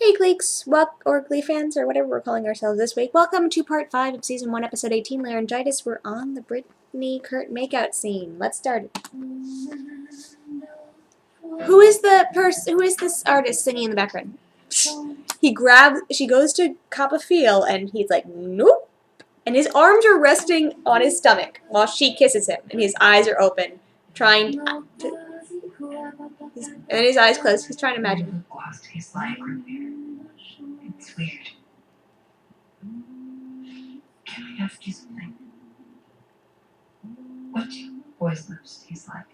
Hey Gleeks, or Glee fans, or whatever we're calling ourselves this week. Welcome to part 5 of Season 1, Episode 18, Laryngitis. We're on the Brittany-Kurt makeout scene. Let's start it. Who is this artist singing in the background? She goes to cop a feel, and he's like, nope. And his arms are resting on his stomach while she kisses him, and his eyes are open, trying to... And his eyes closed. He's trying to imagine. It's weird. Can I ask you something? What do boys' lips taste like?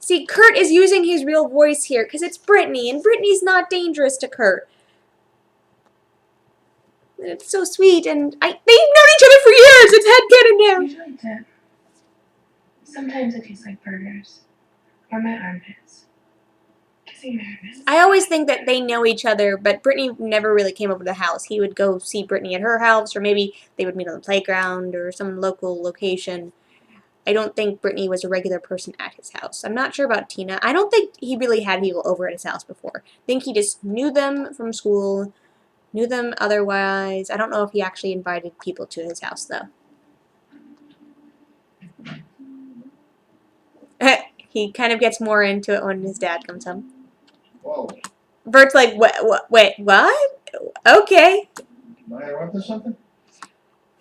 See, Kurt is using his real voice here because it's Brittany, and Brittany's not dangerous to Kurt. And it's so sweet, and they've known each other for years. It's headcanon now. Usually dip. Sometimes it tastes like burgers or my armpits. Kissing your armpits. I always think that they know each other, but Brittany never really came over to the house. He would go see Brittany at her house, or maybe they would meet on the playground or some local location. I don't think Brittany was a regular person at his house. I'm not sure about Tina. I don't think he really had people over at his house before. I think he just knew them from school, knew them otherwise. I don't know if he actually invited people to his house, though. He kind of gets more into it when his dad comes home. Whoa. Bert's like, wait, what? Okay. Am I interrupting something?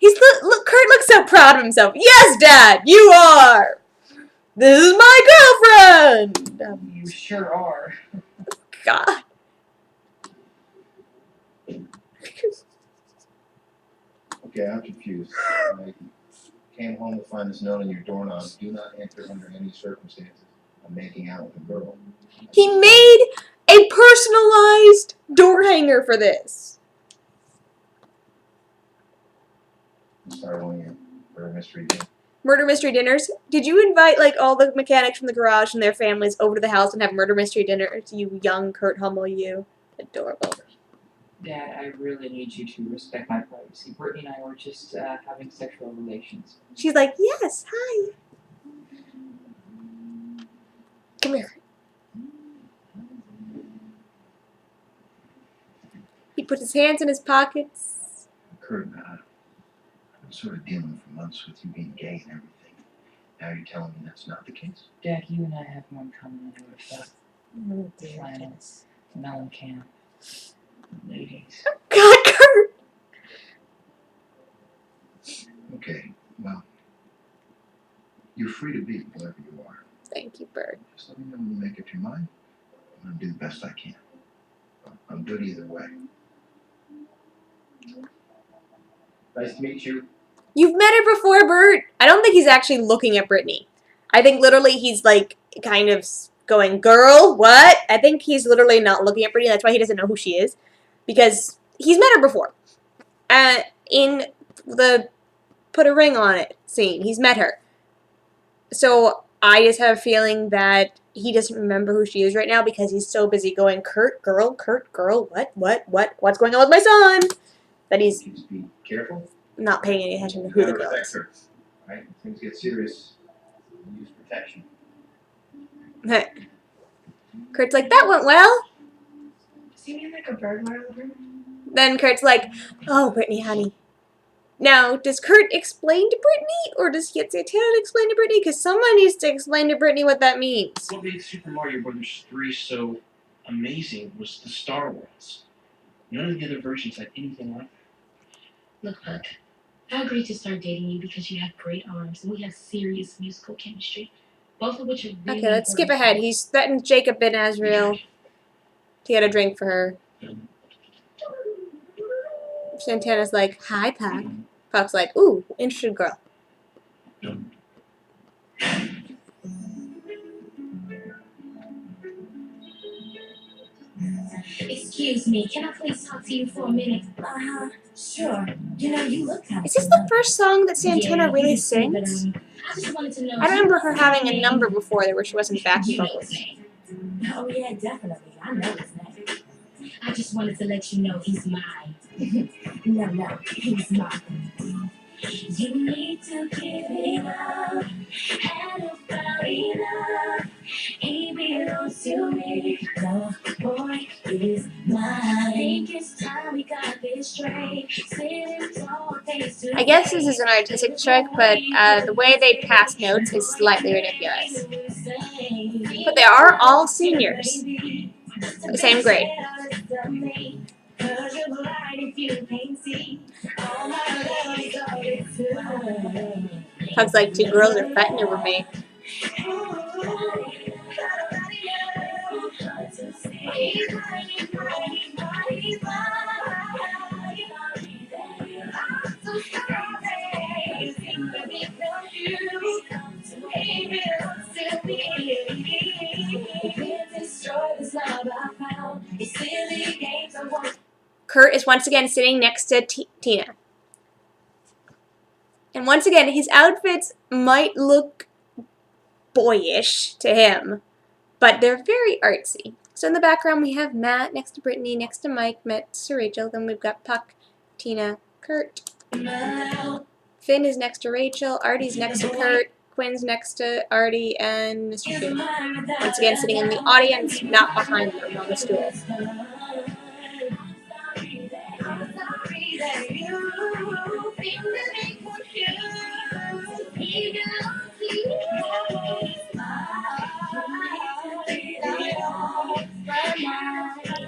Kurt looks so proud of himself. Yes, Dad, you are. This is my girlfriend. You sure are. God. Okay, I'm confused. I came home to find this note on your doorknob. Do not enter under any circumstances. I'm making out with a girl. He made a personalized door hanger for this. Start one of your murder mystery dinners. Murder mystery dinners. Did you invite like all the mechanics from the garage and their families over to the house and have murder mystery dinners? You young Kurt Hummel, you. Adorable. Dad, I really need you to respect my privacy. Brittany and I were just having sexual relations. She's like, yes, hi. Come here. He puts his hands in his pockets. Kurt, I've been sort of dealing for months with you being gay and everything. Now you're telling me that's not the case? Dad, you and I have more in common than I would have thought. Flannels, mellencamp, ladies. God, Kurt! Okay, well, you're free to be whatever you are. Thank you, Bert. Just let me know when you make up your mind. I'm going to do the best I can. I'm good either way. Nice to meet you. You've met her before, Bert. I don't think he's actually looking at Brittany. I think literally he's like kind of going, girl, what? I think he's literally not looking at Brittany. That's why he doesn't know who she is. Because he's met her before. In the put a ring on it scene, he's met her. So I just have a feeling that he doesn't remember who she is right now because he's so busy going, Kurt, girl, what's going on with my son? That he's Just be careful. not paying any attention to who the girl is. Right? If things get serious, use protection. Kurt's like, that went well. Does he mean like a burglar alarm? Then Kurt's like, oh, Brittany, honey. Now, does Kurt explain to Brittany, or does he get Santana to explain to Brittany? Because someone needs to explain to Brittany what that means. What made Super Mario Bros. 3 so amazing was the Star Wars. None of the other versions had anything like that. Look, Buck, I agreed to start dating you because you have great arms and we have serious musical chemistry, both of which are really Okay, let's skip important. ahead. He's threatened Jacob Ben Azrael to get a drink for her. Santana's like, hi, Puck. Puck's like, ooh, interesting girl. Excuse me, can I please talk to you for a minute? Sure. You know, you look kind of Is this the first song that Santana really sings? I just wanted to know. I remember her having a number before there where she wasn't backing vocals. Oh, yeah, definitely. I know his name. I just wanted to let you know he's mine. No, he's mine. You need to give it up, and about enough. He belongs to me. No, boy is mine. Think it's time we got this straight. I guess this is an artistic choice, but the way they pass notes is slightly ridiculous. But they are all seniors. The same grade. Hugs like two girls are fighting over me. Kurt is once again sitting next to Tina. And once again, his outfits might look boyish to him, but they're very artsy. So in the background, we have Matt next to Brittany, next to Mike, next to Rachel. Then we've got Puck, Tina, Kurt. Finn is next to Rachel. Artie's next to Kurt. Quinn's next to Artie and Mr. Shu. Once again, sitting in the audience, not behind them on the stool.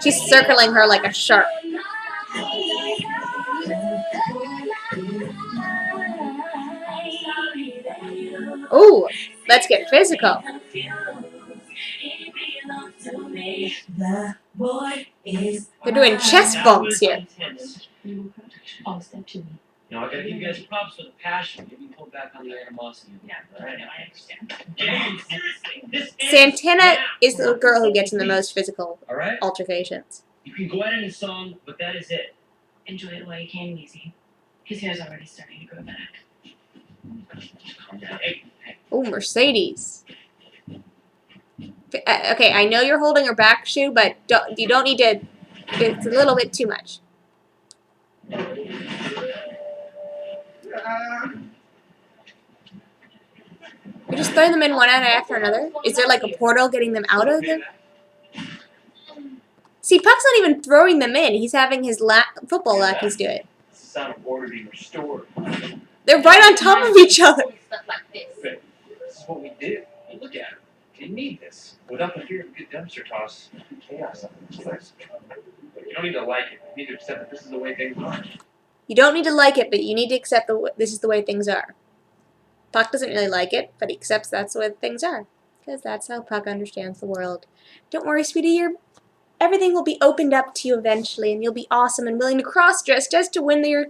She's circling her like a shark. Ooh, let's get physical. They're doing chest bumps here. Oh, step to me. You know, I gotta give you guys props for the passion. Maybe pull back on the animosity. Yeah, I know, I understand. Game, seriously, this Santana is the girl who gets in the most physical all right? altercations. You can go out in a song, but that is it. Enjoy it while you can, Lizzie. His hair's already starting to grow back. Calm down. Hey, Ooh, Mercedes. Okay, I know you're holding her back, Shu, but you don't need to. It's a little bit too much. You're just throwing them in one after another? Is there like a portal getting them out of them? See, Puck's not even throwing them in. He's having his football lackeys do it. It's the sound of order being restored. They're right on top of each other. This is what we do. And look at it. You need this. Without the fear of a good dumpster toss, chaos up in this place. You don't need to like it. You need to accept that this is the way things are. You don't need to like it, but you need to accept this is the way things are. Puck doesn't really like it, but he accepts that's the way things are. Because that's how Puck understands the world. Don't worry, sweetie. Everything will be opened up to you eventually, and you'll be awesome and willing to cross-dress just to win your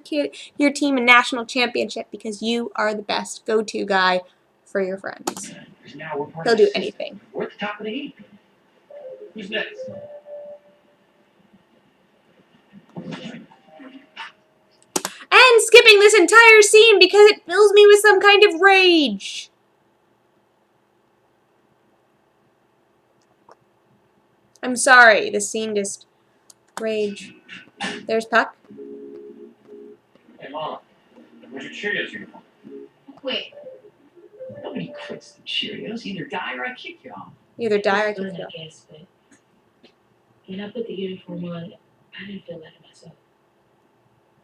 team a national championship because you are the best go-to guy for your friends. Now we're part He'll of do the system. anything. We're at the top of the heap. Who's next? And skipping this entire scene because it fills me with some kind of rage. I'm sorry, this scene just rage. There's Puck. Hey, Mom. Where's your Cheerios uniform? Wait. Nobody quits the Cheerios. Either die or I kick you off. Either die or It's kick fun, it I off. guess, but when I put the uniform on, I didn't feel like myself.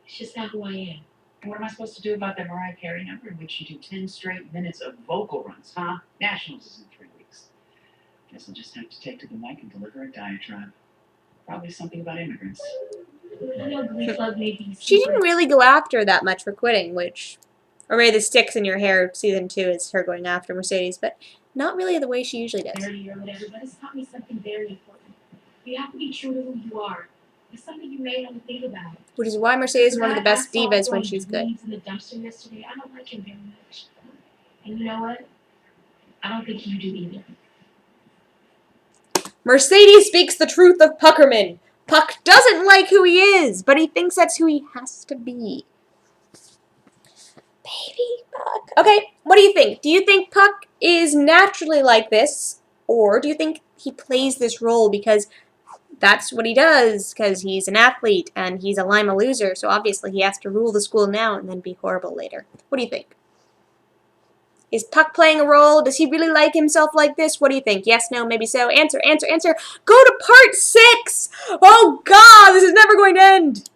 It's just not who I am. And what am I supposed to do about that Mariah Carey number in which you do 10 straight minutes of vocal runs, huh? Nationals is in 3 weeks. Guess I'll just have to take to the mic and deliver a diatribe. Probably something about immigrants. I know Glee Club may be She super- didn't really go after her that much for quitting, or maybe the sticks in your hair season 2 is her going after Mercedes, but not really the way she usually does. dirty or whatever, but it's taught me something very important. You have to be true to who you are. It's something you may want to think about. Which is why Mercedes is one of the That best asshole divas when throwing she's good. weeds in the dumpster yesterday, I don't like him very much. And you know what? I don't think you do either. Mercedes speaks the truth of Puckerman. Puck doesn't like who he is, but he thinks that's who he has to be. Baby Puck. Okay, what do you think? Do you think Puck is naturally like this, or do you think he plays this role because that's what he does, because he's an athlete and he's a Lima loser, so obviously he has to rule the school now and then be horrible later? What do you think? Is Puck playing a role? Does he really like himself like this? What do you think? Yes, no, maybe so. Answer, answer, answer. Go to part 6! Oh, God, this is never going to end.